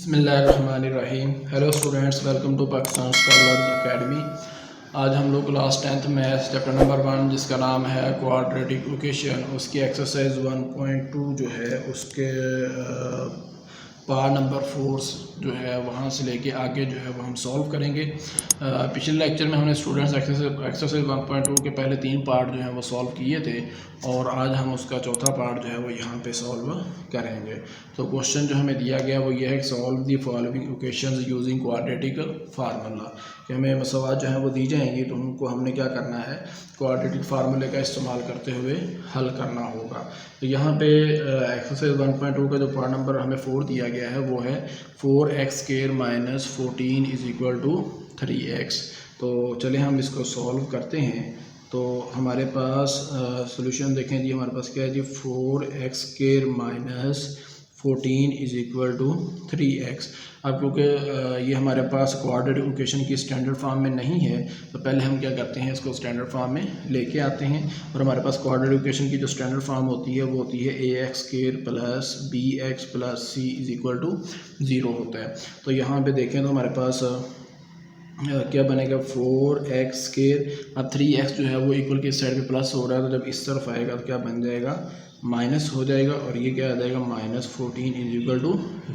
बिस्मिल्लाहिर्रहमानिर्रहीम। Hello students, welcome to Pakistan scholars academy. आज हम लोग class 10th maths chapter number 1 जिसका नाम है क्वाड्रेटिक इक्वेशन, उसकी एक्सरसाइज 1.2 जो है उसके पार्ट नंबर 4 जो है वहाँ से लेके आगे जो है वो हम सॉल्व करेंगे। पिछले लेक्चर में हमने स्टूडेंट्स एक्सरसाइज 1.2 के पहले 3 पार्ट जो हैं वो सॉल्व किए थे और आज हम उसका चौथा पार्ट जो है वो यहाँ पे सॉल्व करेंगे। तो क्वेश्चन जो हमें दिया गया वो ये है, solve the following equations using quadratic formula. कि हमें मसवात जो है वो दी जाएंगी तो उनको हमने क्या करना है, क्वाड्रेटिक फार्मूले का इस्तेमाल करते हुए हल करना होगा। तो यहाँ पे एक्सरसाइज 1.2 का जो पार्ट नंबर हमें 4 दिया गया है वो है 4x² - 14 = 3x। तो चलिए हम इसको सॉल्व करते हैं। तो हमारे पास सॉल्यूशन देखें जी, हमारे पास क्या है जी, 4x² - 14 = 3x। अब क्योंकि ये हमारे पास क्वाड्रेटिक इक्वेशन की स्टैंडर्ड फॉर्म में नहीं है तो पहले हम क्या करते हैं, इसको स्टैंडर्ड फॉर्म में लेके आते हैं। और हमारे पास क्वाड्रेटिक इक्वेशन की जो स्टैंडर्ड फॉर्म होती है वो होती है ax² + bx + c = 0 होता है। तो यहाँ पे देखें तो हमारे पास क्या बनेगा, 4x²। अब 3x जो है वो इक्वल की साइड पे प्लस हो रहा है तो जब इस तरफ आएगा तो क्या बन जाएगा, माइनस हो जाएगा और ये क्या आ जाएगा, -14 =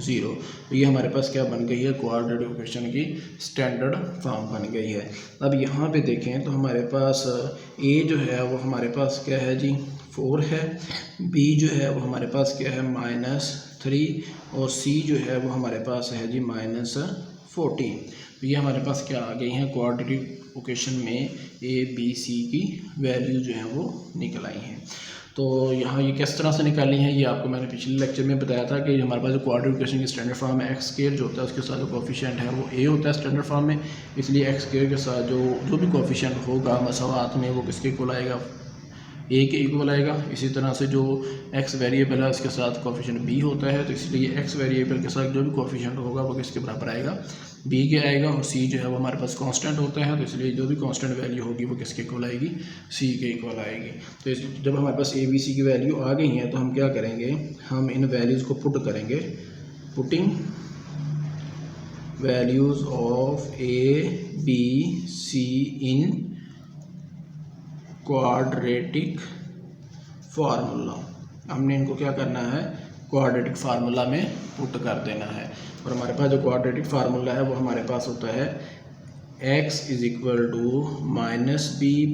0। तो ये हमारे पास क्या बन गई है, क्वाड्रेटिक इक्वेशन की स्टैंडर्ड फॉर्म बन गई है। अब यहाँ पे देखें तो हमारे पास a जो है वो हमारे पास क्या है जी, 4 है, b जो है वो हमारे पास क्या है, -3 और c जो है वो हमारे पास है जी -14। तो ये हमारे पास क्या आ गई हैं, क्वाड्रेटिक इक्वेशन में a b c की वैल्यू जो है वो निकल आई हैं। तो यहाँ ये किस तरह से निकाली है ये आपको मैंने पिछले लेक्चर में बताया था कि हमारे पास जो क्वाड्रेटिक इक्वेशन की स्टैंडर्ड फॉर्म है x² जो होता है उसके साथ जो कोफिशिएंट है वो a होता है स्टैंडर्ड फॉर्म में, इसलिए x² के साथ जो भी कोफिशिएंट होगा मसवात में वो किसके इक्वल आएगा, a के इक्वल आएगा। इसी तरह से जो x वेरिएबल है उसके साथ कोफिशिएंट b होता है तो इसलिए x वेरिएबल के साथ जो भी कोफिशिएंट होगा वो किसके बराबर आएगा, b के आएगा। और c जो है वो हमारे पास कांस्टेंट होता है तो इसलिए जो भी कांस्टेंट वैल्यू होगी वो किसके इक्वल आएगी, c के इक्वल आएगी। तो जब हमारे पास a b c की वैल्यू आ गई हैं तो हम क्या करेंगे, हम इन वैल्यूज़ को पुट करेंगे, putting values of a b c in quadratic formula. हमने इनको क्या करना है, क्वाड्रेटिक फार्मूला में पुट कर देना है। और हमारे पास जो क्वाड्रेटिक फार्मूला है वो हमारे पास होता है x = -b ±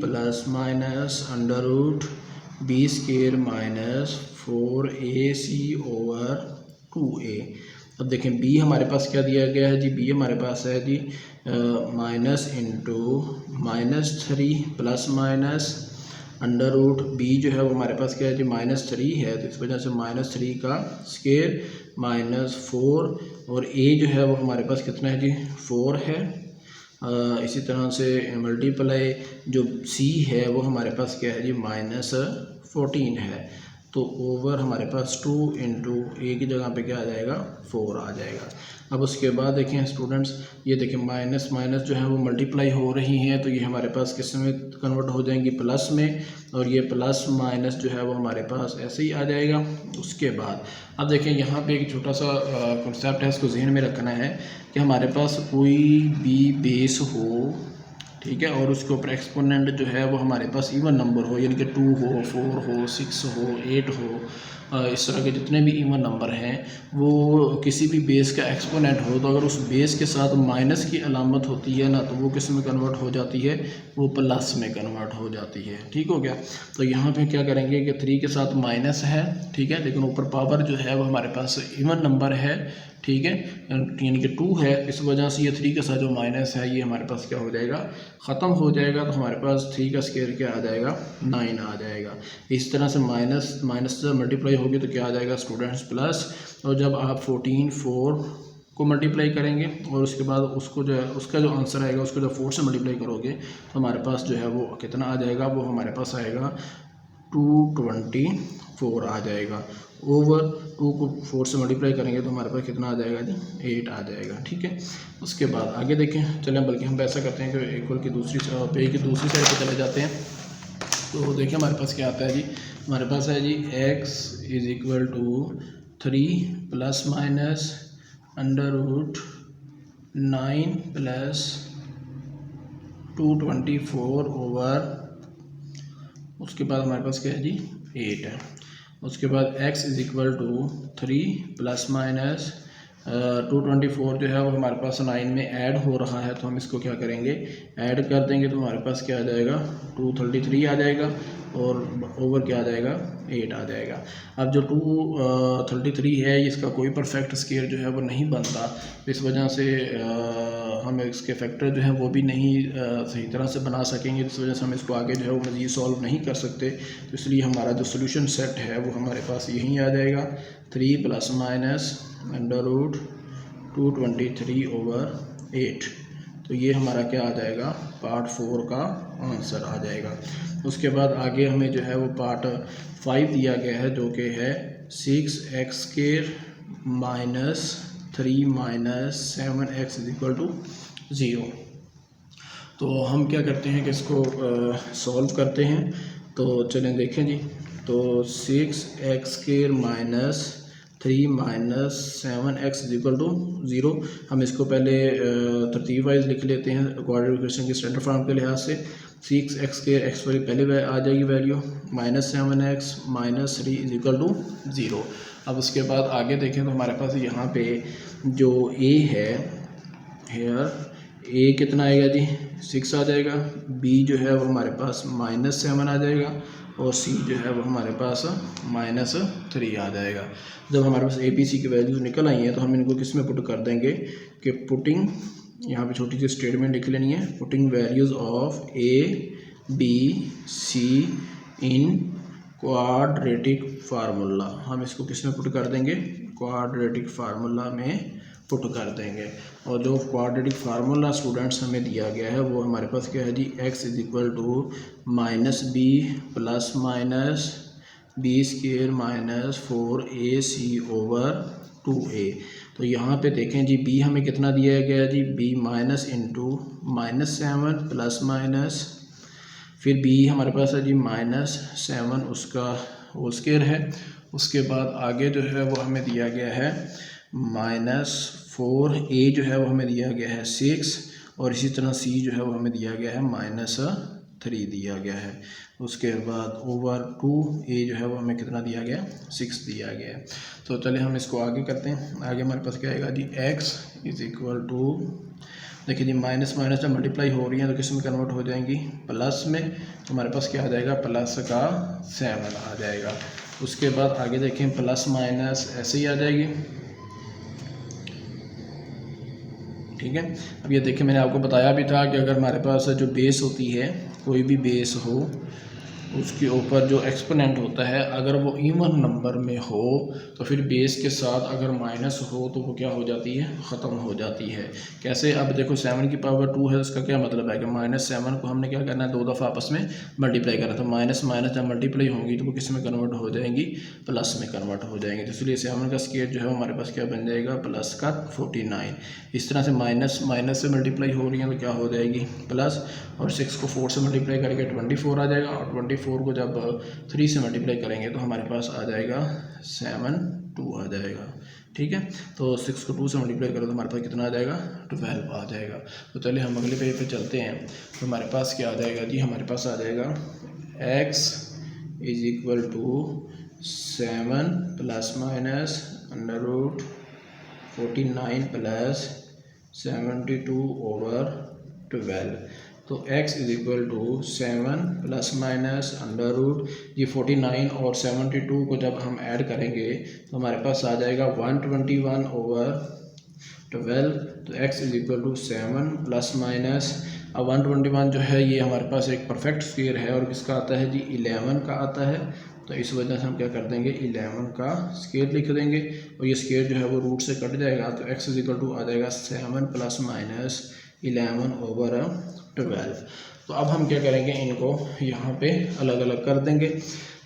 √b² - 4ac/2a। अब देखें b हमारे पास क्या दिया गया है जी, b हमारे पास है जी माइनस इंटू -3 ± b जो है वो हमारे पास क्या है जी, -3 है तो इस वजह से -3 का स्क्वायर -4 और a जो है वो हमारे पास कितना है जी, 4 है। इसी तरह से मल्टीप्लाई जो c है वो हमारे पास क्या है जी, -14 है। तो ओवर हमारे पास 2 इंटू ए की जगह पे क्या आ जाएगा, 4 आ जाएगा। अब उसके बाद देखें स्टूडेंट्स, ये देखें माइनस माइनस जो है वो मल्टीप्लाई हो रही हैं तो ये हमारे पास किस में कन्वर्ट हो जाएंगी, प्लस में, और ये प्लस माइनस जो है वो हमारे पास ऐसे ही आ जाएगा। उसके बाद अब देखें यहाँ पे एक छोटा सा कॉन्सेप्ट है, इसको जहन में रखना है कि हमारे पास कोई भी बेस हो, ठीक है, और उसके ऊपर एक्सपोनेंट जो है वो हमारे पास इवन नंबर हो, यानी कि 2 हो, 4 हो, 6 हो, 8 हो, इस तरह के जितने भी इवन नंबर हैं वो किसी भी बेस का एक्सपोनेंट हो तो अगर उस बेस के साथ माइनस की अलामत होती है ना तो वो किस में कन्वर्ट हो जाती है, वो प्लस में कन्वर्ट हो जाती है। ठीक हो गया। तो यहाँ पे क्या करेंगे कि 3 के साथ माइनस है, ठीक है, लेकिन ऊपर पावर जो है वो हमारे पास इवन नंबर है, ठीक है, यानी कि 2 है, इस वजह से ये 3 के साथ जो माइनस है ये हमारे पास क्या हो जाएगा, ख़त्म हो जाएगा। तो हमारे पास 3 का स्क्वायर क्या आ जाएगा, 9 आ जाएगा। इस तरह से माइनस माइनस से मल्टीप्लाई होगी तो क्या आ जाएगा स्टूडेंट्स, प्लस। और जब आप 4 को मल्टीप्लाई करेंगे और उसके बाद उसको जो है उसका जो आंसर आएगा उसको जब 4 से मल्टीप्लाई करोगे तो हमारे पास जो है वो कितना आ जाएगा, वो हमारे पास आएगा 224 आ जाएगा। ओवर 2 को 4 से मल्टीप्लाई करेंगे तो हमारे पास कितना आ जाएगा जी, 8 आ जाएगा। ठीक है। उसके बाद आगे देखें, चलें बल्कि हम ऐसा करते हैं कि इक्वल की दूसरी पे की दूसरी साइड पे चले जाते हैं। तो देखिए हमारे पास क्या आता है जी, हमारे पास है जी x = 3 ± √9 प्लस 224 ओवर, उसके बाद हमारे पास क्या है जी 8 है। उसके बाद x is equal to 3 plus minus 224 जो है वो हमारे पास 9 में ऐड हो रहा है, तो हम इसको क्या करेंगे ऐड कर देंगे, तो हमारे पास क्या आ जाएगा 233 आ जाएगा और ओवर क्या आ जाएगा 8 आ जाएगा। अब जो 233 है इसका कोई परफेक्ट स्केयर जो है वो नहीं बनता, तो इस वजह से हम इसके फैक्टर जो है वो भी नहीं सही तरह से बना सकेंगे, इस वजह से हम इसको आगे जो है वो मज़ीद सॉल्व नहीं कर सकते। तो इसलिए हमारा जो सोल्यूशन सेट है वो हमारे पास यहीं आ जाएगा 3 प्लस माइनस √223 ओवर 8। तो ये हमारा क्या आ जाएगा पार्ट 4 का आंसर आ जाएगा। उसके बाद आगे हमें जो है वो पार्ट 5 दिया गया है जो कि है 6x² minus 3 minus 7x is equal to 0। तो हम क्या करते हैं कि इसको सॉल्व करते हैं। तो चलें देखें जी, तो 6x² minus 3 minus 7x is equal to 0। हम इसको पहले तरतीब वाइज लिख लेते हैं क्वाड्रेटिक इक्वेशन के स्टैंडर्ड फॉर्म के लिहाज से। 6x² x वाली पहले आ जाएगी value, minus 7x minus 3 is equal to 0। अब उसके बाद आगे देखें तो हमारे पास यहाँ पे जो a है हेयर a कितना आएगा जी 6 आ जाएगा, b जो है वो हमारे पास -7 आ जाएगा और c जो है वो हमारे पास -3 आ जाएगा। जब हमारे पास a b c की वैल्यूज निकल आई हैं तो हम इनको किस में पुट कर देंगे कि पुटिंग, यहाँ पे छोटी सी स्टेटमेंट लिख लेनी है, putting values of a b c in quadratic formula. हम इसको किस में पुट कर देंगे क्वाड्रेटिक फार्मूला में पुट कर देंगे। और जो क्वाड्रेटिक फार्मूला स्टूडेंट्स हमें दिया गया है वो हमारे पास क्या है जी x is equal to -b plus minus b² minus 4ac over 2a। तो यहाँ पे देखें जी b हमें कितना दिया गया है जी b minus into -7 plus minus, फिर b हमारे पास है जी -7 उसका होल स्क्वायर है। उसके बाद आगे जो है वो हमें दिया गया है -4a जो है वो हमें दिया गया है 6 और इसी तरह c जो है वो हमें दिया गया है -3 दिया गया है। उसके बाद ओवर 2a जो है वो हमें कितना दिया गया 6 दिया गया है। तो चलिए हम इसको आगे करते हैं। आगे हमारे पास क्या आएगा जी x इज इक्वल टू, देखिए जी माइनस माइनस जब मल्टीप्लाई हो रही है तो किस में कन्वर्ट हो जाएंगी प्लस में, तो हमारे पास क्या आ जाएगा प्लस का 7 आ जाएगा। उसके बाद आगे देखें प्लस माइनस ऐसे ही आ जाएगी, ठीक है। अब ये देखिए मैंने आपको बताया भी था कि अगर हमारे पास जो बेस होती है कोई भी बेस हो उसके ऊपर जो एक्सपोनेंट होता है अगर वो इवन नंबर में हो तो फिर बेस के साथ अगर माइनस हो तो वो क्या हो जाती है ख़त्म हो जाती है। कैसे, अब देखो 7 की पावर 2 है, उसका क्या मतलब है कि -7 को हमने क्या करना है 2 दफ़ा आपस में मल्टीप्लाई करना। तो माइनस माइनस जब मल्टीप्लाई होंगी तो वो किस में कन्वर्ट हो जाएंगी प्लस में कन्वर्ट हो जाएंगी। तो इसलिए 7 का स्क्वायर जो है हमारे पास क्या बन जाएगा प्लस का 49। इस तरह से माइनस माइनस से मल्टीप्लाई हो रही है तो क्या हो जाएगी प्लस, और 6 को 4 से मल्टीप्लाई करके 24 आ जाएगा और 24 को जब 3 से मल्टीप्लाई करेंगे तो हमारे पास आ जाएगा 7 2 आ जाएगा, ठीक है। तो 6 को 2 से मल्टीप्लाई करो तो हमारे पास कितना आ जाएगा 12 आ जाएगा। तो चलिए हम अगले पेज पे चलते हैं। तो हमारे पास क्या आ जाएगा जी, हमारे पास आ जाएगा x is equal to 7 plus minus √49 plus 72 over 12। तो x is equal to 7 plus minus ये 49 और 72 को जब हम ऐड करेंगे तो हमारे पास आ जाएगा 121 ओवर 12। तो x is equal to 7 plus minus, अब 121 जो है ये हमारे पास एक परफेक्ट स्क्वायर है और किसका आता है जी 11 का आता है। तो इस वजह से हम क्या कर देंगे 11 का स्क्वायर लिख देंगे और ये स्क्वायर जो है वो रूट से कट जाएगा। तो x इज इक्वल टू आ जाएगा 7 प्लस माइनस 11 ओवर 12। तो अब हम क्या करेंगे इनको यहाँ पे अलग अलग कर देंगे।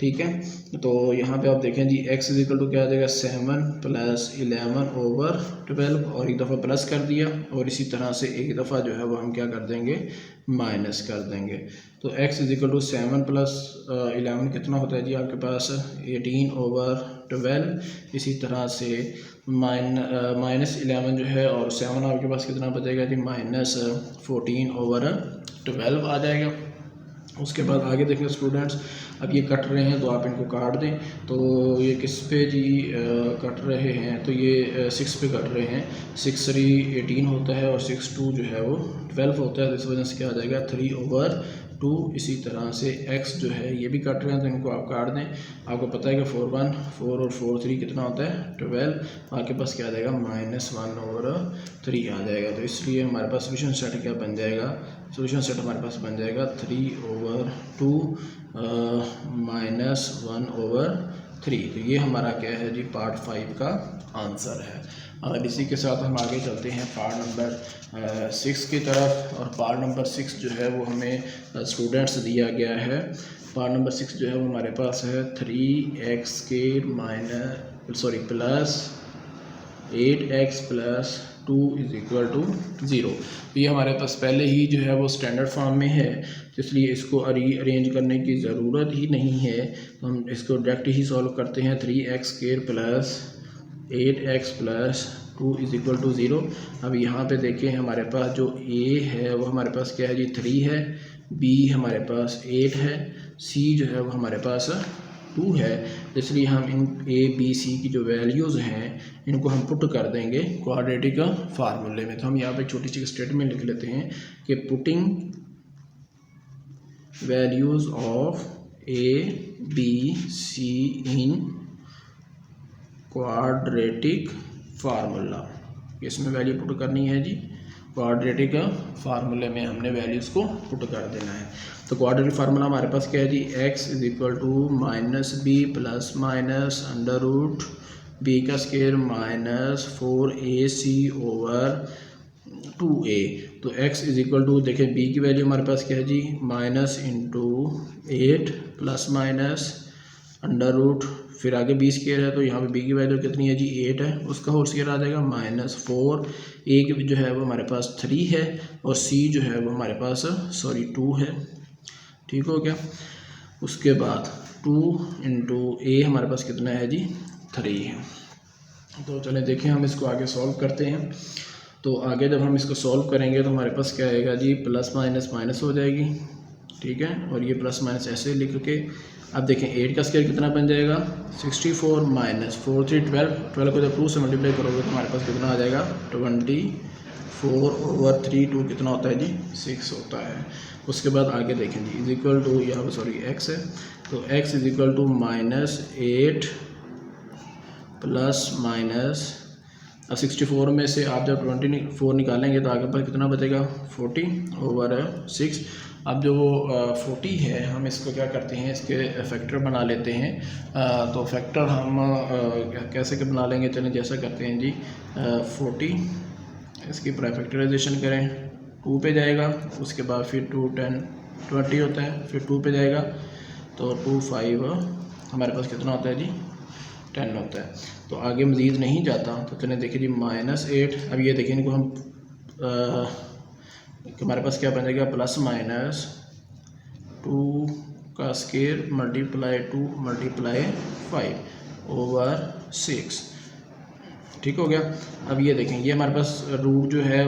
ठीक है, तो यहाँ पे आप देखें जी x इज इक्वल टू क्या आ जाएगा 7 प्लस 11 ओवर 12 और एक दफ़ा प्लस कर दिया और इसी तरह से एक दफ़ा जो है वो हम क्या कर देंगे माइनस कर देंगे। तो x is equal to 7 plus 11 कितना होता है जी आपके पास 18 ओवर 12, इसी तरह से माइनस 11 जो है और 7 आपके पास कितना बचेगा जी माइनस 14 ओवर 12 आ जाएगा। उसके बाद आगे देखें स्टूडेंट्स, अब ये कट रहे हैं तो आप इनको काट दें। तो ये किस पे जी कट रहे हैं, तो ये 6 पे कट रहे हैं। 6 3 18 होता है और 6 2 जो है वो 12 होता है, तो इस वजह से क्या आ जाएगा 3 ओवर 2। इसी तरह से x जो है ये भी कट रहे हैं तो इनको आप काट दें। आपको पता है कि 4 1 4 और 4 3 कितना होता है 12, आपके पास क्या आ जाएगा -1 ओवर 3 आ जाएगा। तो इसलिए हमारे पास सोल्यूशन सेट क्या बन जाएगा, सोल्यूशन सेट हमारे पास बन जाएगा 3 ओवर 2 -1 ओवर 3। तो ये हमारा क्या है जी पार्ट 5 का आंसर है। और इसी के साथ हम आगे चलते हैं पार्ट नंबर 6 की तरफ। और पार्ट नंबर 6 जो है वो हमें स्टूडेंट्स दिया गया है। पार्ट नंबर 6 जो है वो हमारे पास है 3x² plus 8x plus 2 is equal to 0। ये हमारे पास पहले ही जो है वो स्टैंडर्ड फॉर्म में है, इसलिए इसको अरेंज करने की ज़रूरत ही नहीं है। तो हम इसको डायरेक्ट ही सॉल्व करते हैं। 3x² plus 8x plus 2 is equal to 0। अब यहाँ पे देखें हमारे पास जो a है वो हमारे पास क्या है जी 3 है, b हमारे पास 8 है, c जो है वो हमारे पास 2 है। इसलिए हम इन a b c की जो वैल्यूज़ हैं इनको हम पुट कर देंगे क्वाड्रेटिक फार्मूले में। तो हम यहाँ पे छोटी सी स्टेटमेंट लिख लेते हैं कि putting values of a b c in quadratic formula. इसमें वैल्यू पुट करनी है जी क्वाड्रेटिक फार्मूले में हमने वैल्यूज़ को पुट कर देना है। तो क्वाड्रेटिक फार्मूला हमारे पास क्या है जी x is equal to -b plus minus under root b का square minus 4ac over 2a। तो x इज इक्वल टू देखें b की वैल्यू हमारे पास क्या है जी -8 प्लस माइनस अंडर रूट, फिर आगे b स्क्वायर है तो यहाँ पे b की वैल्यू कितनी है जी 8 है, उसका होल स्क्वायर आ जाएगा -4। a जो है वो हमारे पास 3 है और c जो है वो हमारे पास 2 है। ठीक हो गया। उसके बाद 2 इंटू a हमारे पास कितना है जी 3 है। तो चलें देखें हम इसको आगे सॉल्व करते हैं। तो आगे जब हम इसको सॉल्व करेंगे तो हमारे पास क्या आएगा जी प्लस माइनस माइनस हो जाएगी। ठीक है, और ये प्लस माइनस ऐसे लिख के अब देखें 8 का स्क्वायर कितना बन जाएगा 64 माइनस 4 3 12 को जब 2 से मल्टीप्लाई करोगे तो हमारे पास कितना आ जाएगा 24 ओवर 3 2 कितना होता है जी 6 होता है। उसके बाद आगे देखें जी इज इक्वल टू यहाँ पर सॉरी x है, तो x is equal to -8 plus minus 64 में से आप जब 24 निकालेंगे तो आगे पर कितना बचेगा 40 ओवर 6। अब जो 40 है हम इसको क्या करते हैं इसके फैक्टर बना लेते हैं। तो फैक्टर हम कैसे के बना लेंगे, चलें जैसा करते हैं जी 40 इसकी प्राइम फैक्टराइजेशन करें 2 पे जाएगा, उसके बाद फिर 2 10 20 होता है, फिर 2 पे जाएगा तो 2 5 हमारे पास कितना होता है जी 10 होता है। तो आगे मज़ीद नहीं जाता तो चलें देखिए जी -8। अब ये देखिए इनको हम हमारे पास क्या बन जाएगा प्लस माइनस 2 का स्क्वायर मल्टीप्लाई 2 मल्टीप्लाई 5 ओवर 6। ठीक हो गया। अब ये देखें ये हमारे पास रूट जो है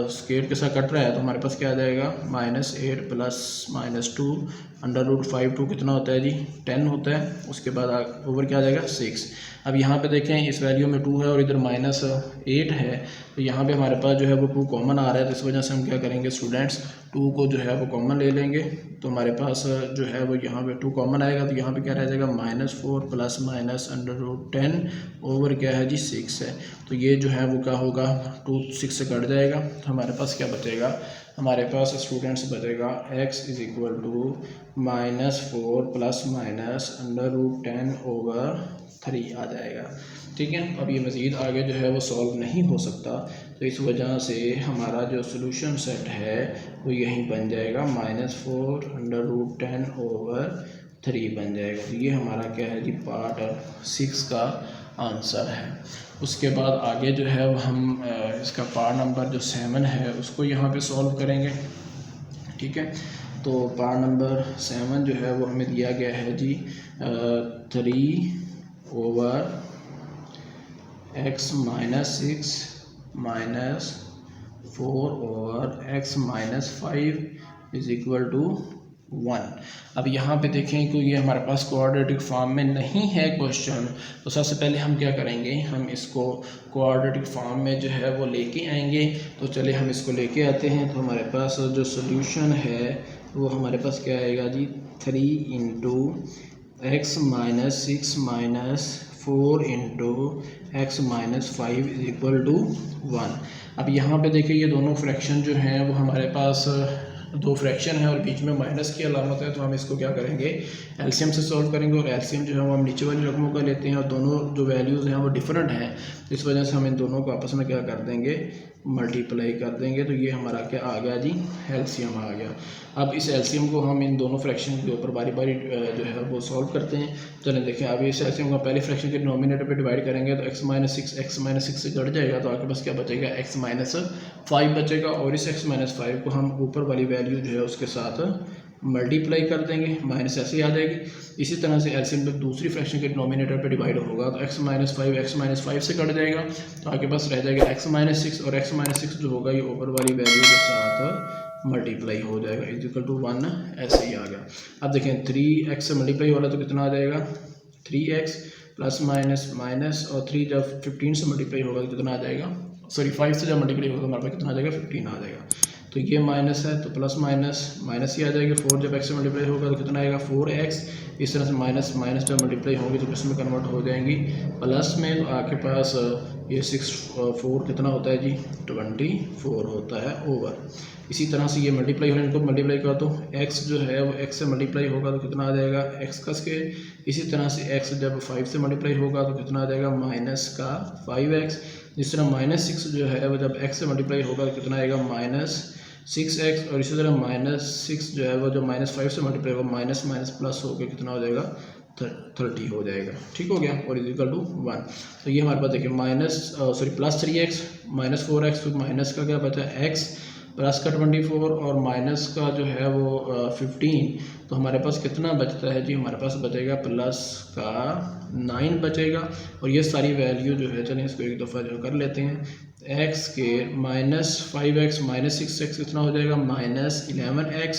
स्क्वायर के साथ कट रहा है तो हमारे पास क्या आ जाएगा -8 प्लस -2 अंडर रूट 5 2 कितना होता है जी 10 होता है। उसके बाद ओवर क्या आ जाएगा 6। अब यहाँ पे देखें इस वैल्यू में 2 है और इधर -8 है, तो यहाँ पे हमारे पास जो है वो 2 कॉमन आ रहा है, तो इस वजह से हम क्या करेंगे स्टूडेंट्स 2 को जो है वो कॉमन ले लेंगे। तो हमारे पास जो है वो यहाँ पे 2 कॉमन आएगा तो यहाँ पे क्या रह जाएगा -4 plus minus under root 10 over क्या है जी 6 है। तो ये जो है वो क्या होगा 2 6 से कट जाएगा तो हमारे पास क्या बचेगा, हमारे पास स्टूडेंट्स बचेगा x is equal to -4 plus minus under root 10 over 3 आ जाएगा। ठीक है, अब ये मज़ीद आगे जो है वो सॉल्व नहीं हो सकता, तो इस वजह से हमारा जो सोल्यूशन सेट है वो यहीं बन जाएगा -4 अंडर रूट 10 ओवर 3 बन जाएगा। तो ये हमारा क्या है जी, पार्ट 6 का आंसर है। उसके बाद आगे जो है हम इसका पार्ट नंबर जो 7 है उसको यहाँ पे सॉल्व करेंगे। ठीक है, तो पार्ट नंबर 7 जो है वो हमें दिया गया है जी 3/(x−6 -4/(x−5) = 1। अब यहाँ पे देखें कि ये हमारे पास कोऑर्डिनेटिक फॉर्म में नहीं है क्वेश्चन, तो सबसे पहले हम क्या करेंगे, हम इसको कोऑर्डिनेटिक फॉर्म में जो है वो लेके आएंगे। तो चलिए हम इसको लेके आते हैं। तो हमारे पास जो सोल्यूशन है वो हमारे पास क्या आएगा जी, 3x−6 -4x−5 = 1। अब यहाँ पे देखिए ये दोनों फ्रैक्शन जो हैं वो हमारे पास दो फ्रैक्शन है और बीच में माइनस की अलामत है। तो हम इसको क्या करेंगे, एलसीएम से सॉल्व करेंगे, और एलसीएम जो है वो हम नीचे वाली रकमों का लेते हैं और दोनों जो वैल्यूज़ हैं वो डिफरेंट हैं। इस वजह से हम इन दोनों को आपस में क्या कर देंगे, मल्टीप्लाई कर देंगे। तो ये हमारा क्या आ गया जी, एलसीएम आ गया। अब इस एलसीएम को हम इन दोनों फ्रैक्शन के ऊपर बारी बारी जो है वो सॉल्व करते हैं। चलें देखें, अब इस एलसीएम को पहले फ्रैक्शन के डिनोमिनेटर पे डिवाइड करेंगे तो x-6 से कट जाएगा। तो आपके पास क्या बचेगा, x-5 बचेगा, और इस x-5 को हम ऊपर वाली वैल्यू जो है उसके साथ मल्टीप्लाई कर देंगे, माइनस ऐसे ही आ जाएगी। इसी तरह से एलसीएम जब दूसरी फ्रैक्शन के डिनोमिनेटर पे डिवाइड होगा तो x-5 से कट जाएगा। तो आपके पास रह जाएगा x-6, और x-6 जो होगा ये ऊपर वाली वैल्यू के साथ मल्टीप्लाई हो जाएगा, = 1। ऐसे ही आ गया। अब देखें 3x से मल्टीप्लाई वाला तो कितना आ जाएगा, 3x प्लस माइनस माइनस, और 3 जब 15 से मल्टीप्लाई होगा तो कितना आ जाएगा, सॉरी 5 से जब मल्टीप्लाई होगा तो हमारे पास कितना आ जाएगा, 15 आ जाएगा। तो ये माइनस है तो प्लस माइनस माइनस ही आ जाएगा। 4 जब x से मल्टीप्लाई होगा तो कितना आएगा, 4x। इस तरह से माइनस माइनस जब मल्टीप्लाई होगी तो किस में कन्वर्ट हो जाएंगी, प्लस में। तो आपके पास ये 4 कितना होता है जी, 24 होता है ओवर। इसी तरह से ये मल्टीप्लाई होने, इनको मल्टीप्लाई कर दो, x जो है वो x से मल्टीप्लाई होगा तो कितना आ जाएगा, x का स्क्वायर। इसी तरह से x जब 5 से मल्टीप्लाई होगा तो कितना आ जाएगा, माइनस का 5x। जिस तरह -6 जो है वो जब x से मल्टीप्लाई होगा तो कितना आएगा, -6x। और इसी तरह -6 जो है वो जब -5 से मल्टीप्लाई होगा, माइनस माइनस प्लस होकर कितना हो जाएगा, 30 हो जाएगा। ठीक हो गया, और = 1। तो ये हमारे पास देखिए प्लस 3x -4x, तो माइनस का क्या बचा, x, प्लस का 24 और माइनस का जो है वो 15। तो हमारे पास कितना बचता है जी, हमारे पास बचेगा प्लस का 9 बचेगा। और ये सारी वैल्यू जो है, चलिए इसको एक दफ़ा जो कर लेते हैं, x के -5x -6x कितना हो जाएगा, -11x,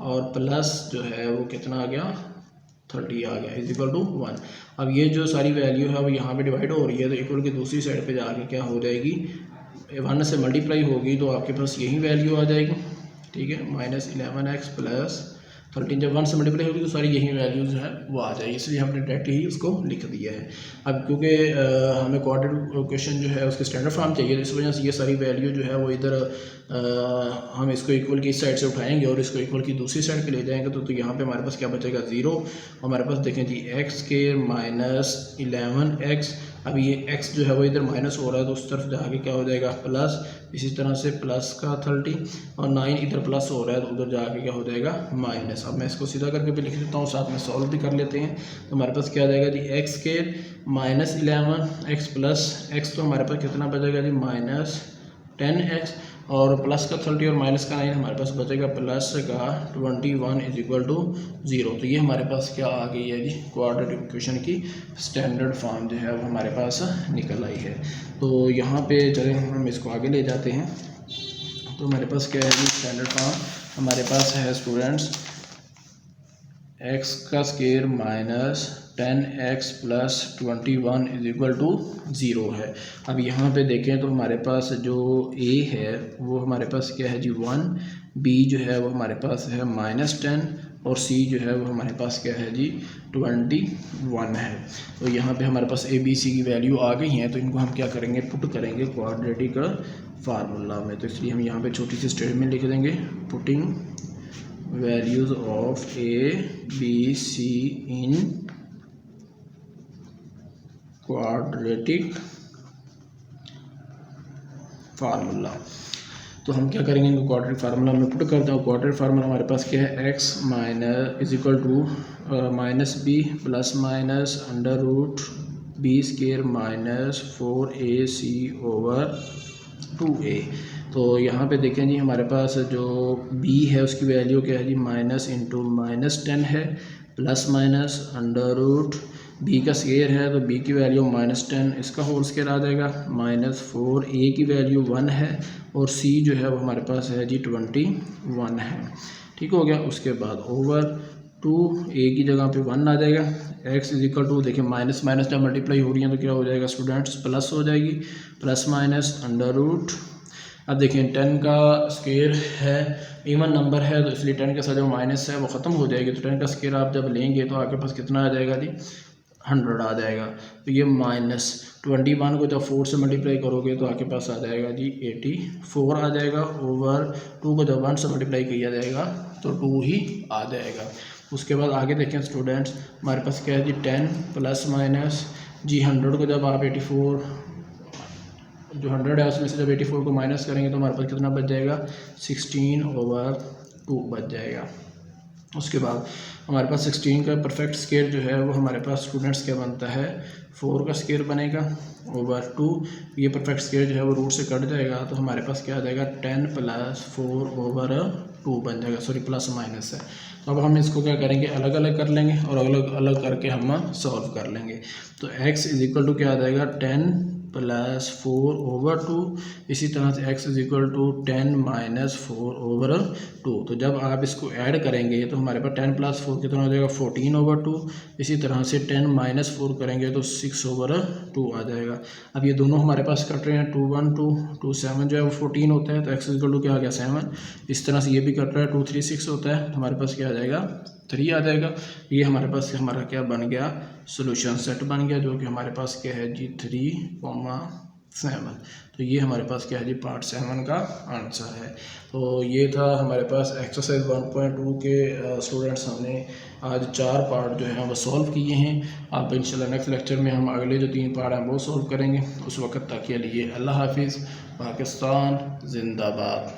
और प्लस जो है वो कितना आ गया, 30 आ गया, = 1। अब ये जो सारी वैल्यू है वो यहाँ पे डिवाइड हो रही है, तो इक्वल की दूसरी साइड पे जाके क्या हो जाएगी, 1 से मल्टीप्लाई होगी तो आपके पास यही वैल्यू आ जाएगी। ठीक है, -11x प्लस 13 जब 1 से मल्टीप्लाई होगी तो सारी यही वैल्यूज़ हैं वो आ जाएगी, इसलिए हमने डायरेक्ट ही उसको लिख दिया है। अब क्योंकि हमें कोऑर्डिनेट क्वेश्चन जो है उसके स्टैंडर्ड फॉर्म चाहिए, तो इस वजह से ये सारी वैल्यू जो है वो इधर हम इसको इक्वल की इस साइड से उठाएंगे और इसको इक्वल की दूसरी साइड पे ले जाएंगे। तो यहाँ पे हमारे पास क्या बचेगा, 0। हमारे पास देखें जी x के -11x। अब ये x जो है वो इधर माइनस हो रहा है तो उस तरफ जाके क्या हो जाएगा, प्लस। इसी तरह से प्लस का 30 और 9 इधर प्लस हो रहा है तो उधर जाके क्या हो जाएगा, माइनस। अब मैं इसको सीधा करके भी लिख देता हूँ, साथ में सॉल्व भी कर लेते हैं। तो हमारे पास क्या आ जाएगा जी, x के -11x प्लस x, तो हमारे पास कितना बचेगा जी, -10x, और प्लस का 30 और माइनस का 9 हमारे पास बचेगा प्लस का 21 = 0। तो ये हमारे पास क्या आ गई है जी, क्वाड्रेटिक इक्वेशन की स्टैंडर्ड फॉर्म जो है वो हमारे पास निकल आई है। तो यहाँ पे चले हम इसको आगे ले जाते हैं। तो हमारे पास क्या है जी, स्टैंडर्ड फॉर्म हमारे पास है स्टूडेंट्स, x का स्क्वायर -10x प्लस 21 = 0 है। अब यहाँ पे देखें तो हमारे पास जो a है वो हमारे पास क्या है जी, 1, b जो है वो हमारे पास है -10, और c जो है वो हमारे पास क्या है जी, 21 है। तो यहाँ पे हमारे पास a b c की वैल्यू आ गई हैं, तो इनको हम क्या करेंगे, पुट करेंगे क्वाड्रेटिक फार्मूला में। तो इसलिए हम यहाँ पे छोटी सी स्टेटमेंट लिख देंगे, putting values of a b c in quadratic formula। तो हम क्या करेंगे, इनको क्वाड्रेटिक फार्मूला में पुट करते हैं। क्वाड्रेटिक फार्मूला हमारे पास क्या है, x minus is equal to minus b plus minus under root b square minus 4ac over 2a। तो यहाँ पे देखें जी, हमारे पास जो b है उसकी वैल्यू क्या है जी, माइनस इंटू माइनस 10 है plus minus under root b का स्केयर है तो b की वैल्यू माइनस 10, इसका होल स्केयर आ जाएगा माइनस 4a की वैल्यू 1 है और c जो है वो हमारे पास है जी 21 है। ठीक हो गया। उसके बाद ओवर 2a की जगह पे 1 आ जाएगा। x इज इक्वल टू, देखिए माइनस माइनस जब मल्टीप्लाई हो रही है तो क्या हो जाएगा स्टूडेंट्स, प्लस हो जाएगी, प्लस माइनस अंडर रूट। अब देखिए 10 का स्केयर है, इवन नंबर है तो इसलिए 10 के साथ जो माइनस है वो ख़त्म हो जाएगी। तो 10 का स्केयर आप जब लेंगे तो आपके पास कितना आ जाएगा जी, 100 आ जाएगा। तो ये माइनस 21 को जब 4 से मल्टीप्लाई करोगे तो आपके पास आ जाएगा जी 84 आ जाएगा। ओवर 2 को जब 1 से मल्टीप्लाई किया जाएगा तो 2 ही आ जाएगा। उसके बाद आगे देखें स्टूडेंट्स, हमारे पास क्या है जी 10 प्लस माइनस जी 100 को जब आप 84 जो 100 है उसमें से जब 84 को माइनस करेंगे तो हमारे पास कितना बच जाएगा, 16 ओवर 2 बच जाएगा। उसके बाद हमारे पास 16 का परफेक्ट स्केयर जो है वो हमारे पास स्टूडेंट्स क्या बनता है, 4 का स्केयर बनेगा ओवर 2। ये परफेक्ट स्केयर जो है वो रूट से कट जाएगा तो हमारे पास क्या आ जाएगा, 10 प्लस 4 ओवर 2 बन जाएगा, सॉरी प्लस माइनस है। तो अब हम इसको क्या करेंगे, अलग अलग कर लेंगे और अलग अलग करके हम सॉल्व कर लेंगे। तो x इज इक्वल टू क्या आ जाएगा, 10 प्लस 4 ओवर 2। इसी तरह से x is equal to 10 minus 4 over 2। तो जब आप इसको ऐड करेंगे तो हमारे पास 10 प्लस 4 कितना हो जाएगा, 14 ओवर 2। इसी तरह से 10 माइनस 4 करेंगे तो 6 ओवर 2 आ जाएगा। अब ये दोनों हमारे पास कट रहे हैं, 2 1 2 2 7 जो है वो 14 होता है तो x इज इक्वल टू क्या आ गया, 7। इस तरह से ये भी कट रहा है, 2 3 6 होता है तो हमारे पास क्या आ जाएगा, 3 आ जाएगा। ये हमारे पास हमारा क्या बन गया, सोल्यूशन सेट बन गया, जो कि हमारे पास क्या है जी 3,7। तो ये हमारे पास क्या है जी पार्ट 7 का आंसर है। तो ये था हमारे पास एक्सरसाइज 1.2 के स्टूडेंट्स, हमने आज 4 पार्ट जो हैं वो सॉल्व किए हैं। आप इंशाल्लाह नेक्स्ट लेक्चर में हम अगले जो 3 पार्ट हैं वो सॉल्व करेंगे। उस वक्त तक के लिए अल्लाह हाफिज़। पाकिस्तान जिंदाबाद।